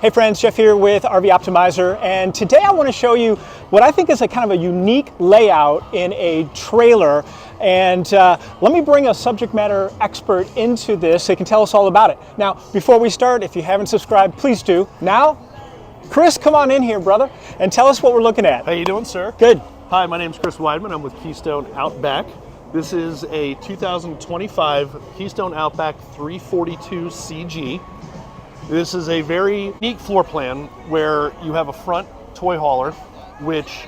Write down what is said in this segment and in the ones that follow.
Hey friends, Jeff here with RV Optimizer, and today I want to show you what I think is a kind of a unique layout in a trailer. And let me bring a subject matter expert into this so he can tell us all about it. Now, before we start, if you haven't subscribed, please do. Now, Chris, come on in here, brother, and tell us what we're looking at. How you doing, sir? Good. Hi, my name's Chris Weidman. I'm with Keystone Outback. This is a 2025 Keystone Outback 342 CG. This is a very unique floor plan where you have a front toy hauler, which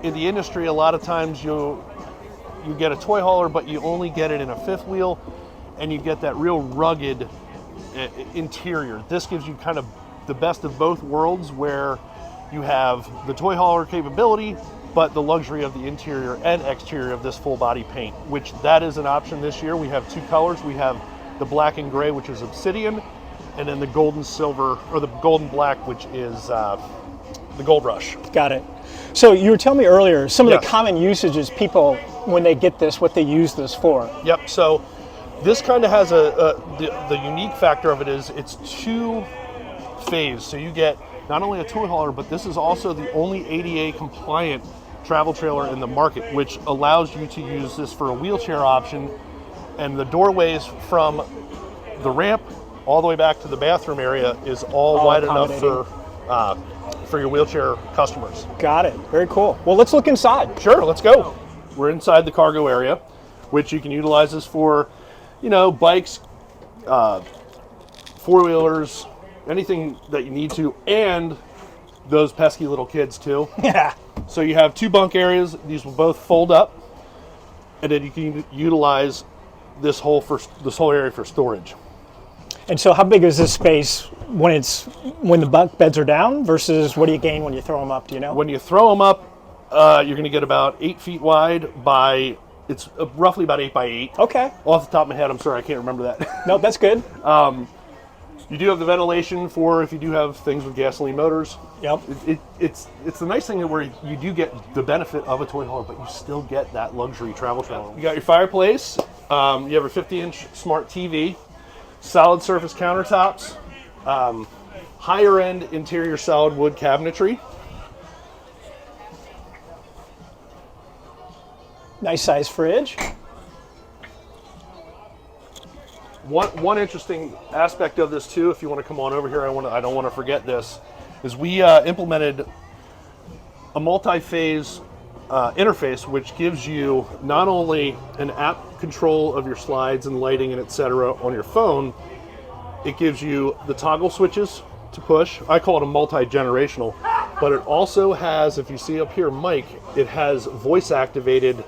in the industry a lot of times you get a toy hauler, but you only get it in a fifth wheel, and you get that real rugged interior. This gives you kind of the best of both worlds, where you have the toy hauler capability, but the luxury of the interior and exterior of this full body paint, which that is an option this year. We have two colors. We have the black and gray, which is Obsidian, and then the golden silver, or the golden black, which is the Gold Rush. Got it. So you were telling me earlier some of Yes. the common usages people, when they get this, what they use this for. Yep, so this kind of has the unique factor of it is it's two phase. So you get not only a toy hauler, but this is also the only ADA compliant travel trailer in the market, which allows you to use this for a wheelchair option. And the doorways from the ramp all the way back to the bathroom area is all wide enough for your wheelchair customers. Got it. Very cool. Well, let's look inside. Sure, let's go. We're inside the cargo area, which you can utilize this for, you know, bikes, four-wheelers, anything that you need to, and those pesky little kids too. Yeah. So you have two bunk areas. These will both fold up, and then you can utilize this whole area for storage. And so how big is this space when the bunk beds are down versus what do you gain when you throw them up, do you know? When you throw them up, you're going to get about 8 feet wide by, it's roughly about 8 by 8. Okay. Off the top of my head, I'm sorry, I can't remember that. No, that's good. You do have the ventilation for if you do have things with gasoline motors. Yep. It's the nice thing where you do get the benefit of a toy hauler, but you still get that luxury travel trailer. You got your fireplace. You have a 50-inch smart TV, solid surface countertops, higher end interior solid wood cabinetry. Nice size fridge. One interesting aspect of this too, if you want to come on over here, I don't want to forget this, is we implemented a multi-phase interface, which gives you not only an app control of your slides and lighting and etc. on your phone, it gives you the toggle switches to push. I call it a multi-generational, but it also has, if you see up here, Mike, it has voice activated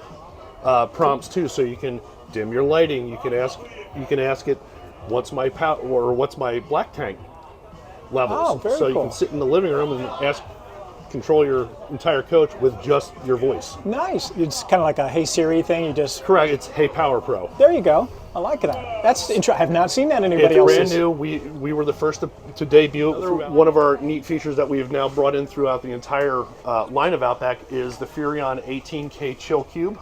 prompts too, so you can dim your lighting. You can ask it, what's my power or what's my black tank levels. Oh, very so cool. You can sit in the living room and control your entire coach with just your voice. Nice. It's kind of like a Hey Siri thing. You just Correct. It's Hey Power Pro. There you go. I like that. That's interesting. I have not seen that in anybody It's else's. brand new. We were the first to debut. One of our neat features that we have now brought in throughout the entire line of Outback is the Furrion 18K Chill Cube.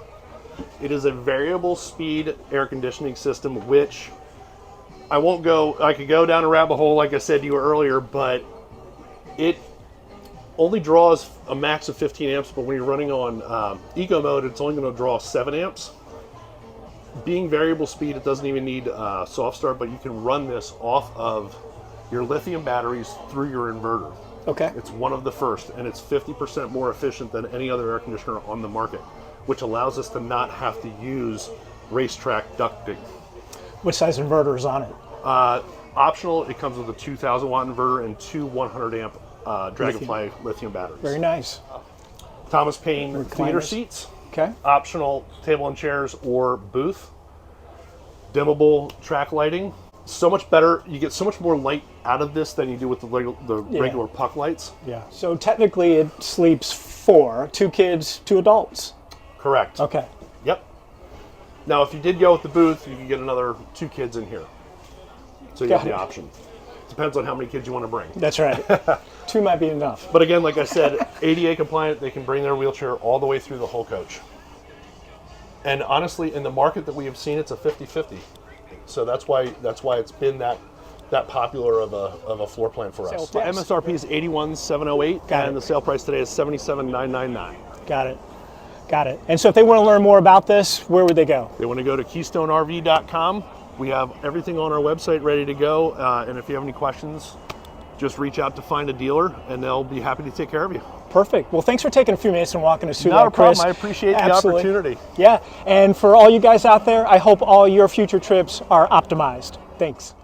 It is a variable speed air conditioning system, which I could go down a rabbit hole like I said to you earlier, but it only draws a max of 15 amps, but when you're running on eco mode, it's only going to draw 7 amps. Being variable speed, it doesn't even need soft start, but you can run this off of your lithium batteries through your inverter. Okay. It's one of the first, and it's 50% more efficient than any other air conditioner on the market, which allows us to not have to use racetrack ducting. What size inverter is on it? Optional, it comes with a 2,000 watt inverter and two 100 amp Dragonfly lithium batteries. Very nice. Thomas Paine Recliners. theater seats. Okay. Optional table and chairs or booth. Dimmable track lighting. So much better. You get so much more light out of this than you do with the regular puck lights. Yeah. So technically it sleeps 4, 2 kids, 2 adults. Correct. Okay. Yep. Now, if you did go with the booth, you could get another 2 kids in here. So you have the option. Depends on how many kids you want to bring. That's right. 2 might be enough. But again, like I said, ADA compliant, they can bring their wheelchair all the way through the whole coach. And honestly, in the market that we have seen, it's a 50-50. So that's why it's been that that popular of a floor plan for us. Sale price. MSRP is $81,708, Got it. and the sale price today is $77,999. Got it. Got it. And so if they want to learn more about this, where would they go? They want to go to KeystoneRV.com. We have everything on our website ready to go, and if you have any questions, just reach out to Find a Dealer, and they'll be happy to take care of you. Perfect. Well, thanks for taking a few minutes and walking us through Not that, a problem. Chris. I appreciate the Absolutely. opportunity. Yeah. And for all you guys out there, I hope all your future trips are optimized. Thanks.